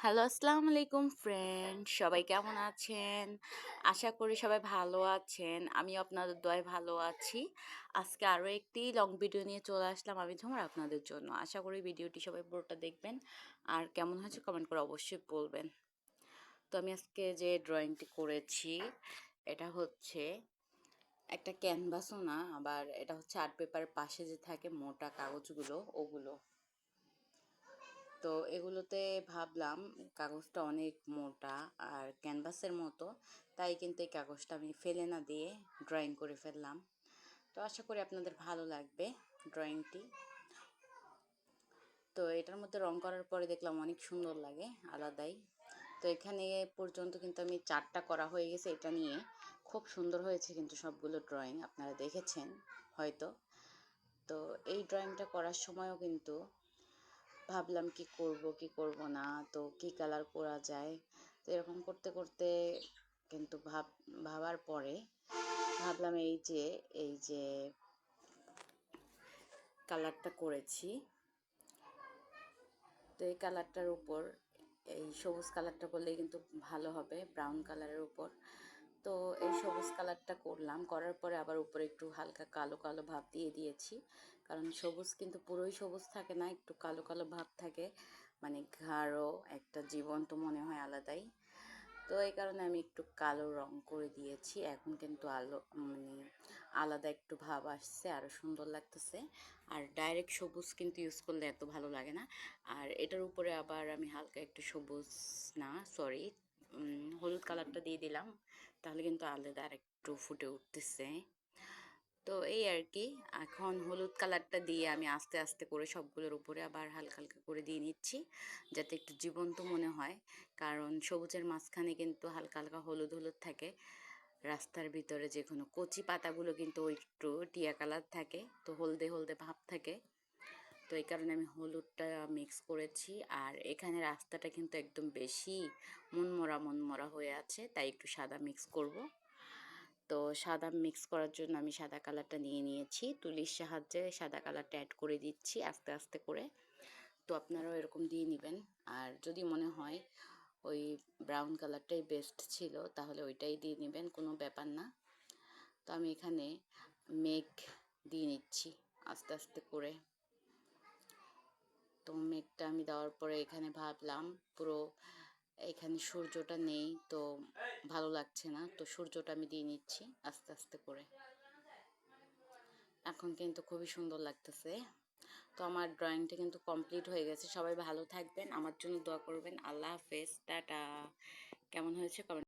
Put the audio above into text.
Hello, আসসালামু আলাইকুম friend. সবাই কেমন আছেন? আশা করি সবাই ভালো আছেন। আমিও আপনাদের দোয়ায় ভালো আছি। আজকে আরও একটি লং ভিডিও নিয়ে চলে আসলাম আমি ঝুমুর আপনাদের জন্য। আশা করি ভিডিওটি সবাই পুরোটা দেখবেন। আর কেমন হয়েছে কমেন্ট করে অবশ্যই বলবেন। তো আমি আজকে যে ড্রয়িংটি করেছি এটা হচ্ছে একটা ক্যানভাসও না, আবার এটা হচ্ছে আর্ট পেপারের পাশে যে থাকে মোটা কাগজগুলো ওগুলো। তো এগুলোতে ভাবলাম কাগজটা অনেক মোটা আর ক্যানভাসের মতো, তাই কিন্তু এই কাগজটা আমি ফেলে না দিয়ে ড্রয়িং করে ফেললাম। তো আশা করি আপনাদের ভালো লাগবে ড্রয়িংটি। তো এটার মধ্যে রং করার পরে দেখলাম অনেক সুন্দর লাগে আলাদাই। তো এখানে পর্যন্ত কিন্তু আমি 4টা করা হয়ে গেছে এটা নিয়ে। খুব সুন্দর হয়েছে কিন্তু সবগুলো ড্রয়িং আপনারা দেখেছেন হয়তো। তো এই ড্রয়িংটা করার সময়ও কিন্তু ভাবলাম কি করব না, তো কি কালার করা যায়। তো এরকম করতে করতে কিন্তু ভাবার পরে ভাবলাম এই যে কালারটা করেছি, তো এই কালারটার উপর এই সবুজ কালারটা করলে কিন্তু ভালো হবে ব্রাউন কালারের উপর। তো এই সবুজ কালারটা করলাম, করার পরে আবার উপরে একটু হালকা কালো কালো ভাব দিয়ে দিয়েছি, কারণ সবুজ কিন্তু পুরোই সবুজ থাকে না, একটু কালো কালো ভাব থাকে, মানে গাঢ় একটা জীবন্ত মনে হয় আলাদাই। তো এই কারণে আমি একটু কালো রং করে দিয়েছি। এখন কিন্তু আলাদা একটু ভাব আসছে, আরও সুন্দর লাগতেছে। আর ডাইরেক্ট সবুজ কিন্তু ইউজ করলে এত ভালো লাগে না। আর এটার উপরে আবার আমি হালকা একটু সবুজ, না সরি, হলুদ কালারটা দিয়ে দিলাম, তাহলে কিন্তু আলাদা আর একটু ফুটে উঠতেছে। তো এই আর কি, এখন হলুদ কালারটা দিয়ে আমি আস্তে আস্তে করে সবগুলোর উপরে আবার হালকা হালকা করে দিয়ে নিচ্ছি, যাতে একটু জীবন্ত মনে হয়। কারণ সবুজের মাঝখানে কিন্তু হালকা হালকা হলুদ হলুদ থাকে। রাস্তার ভিতরে যে কোনো কচি পাতাগুলো কিন্তু ওই একটু টিয়া কালার থাকে, তো হলদে হলদে ভাব থাকে। তো এই কারণে আমি হলুদটা মিক্স করেছি। আর এখানে রাস্তাটা কিন্তু একদম বেশি মনমরা মনমরা হয়ে আছে, তাই একটু সাদা মিক্স করব। তো সাদা মিক্স করার জন্য আমি সাদা কালারটা নিয়ে নিয়েছি, তুলির সাহায্যে সাদা কালারটা অ্যাড করে দিচ্ছি আস্তে আস্তে করে। তো আপনারাও এরকম দিয়ে নেবেন। আর যদি মনে হয় ওই ব্রাউন কালারটাই বেস্ট ছিল, তাহলে ওইটাই দিয়ে নেবেন, কোনো ব্যাপার না। তো আমি এখানে মেঘ দিয়ে নিচ্ছি আস্তে আস্তে করে। তো মেঘটা আমি দেওয়ার পরে এখানে ভাবলাম পুরো এখানে সূর্যটা নেই, তো ভালো লাগছে না, তো সূর্যটা আমি দিয়ে নিচ্ছি আস্তে আস্তে করে। এখন কিন্তু খুবই সুন্দর লাগতেছে। তো আমার ড্রয়িংটা কিন্তু কমপ্লিট হয়ে গেছে। সবাই ভালো থাকবেন, আমার জন্য দোয়া করবেন। আল্লাহ হাফেজ, টাটা। কেমন হয়েছে কমেন্ট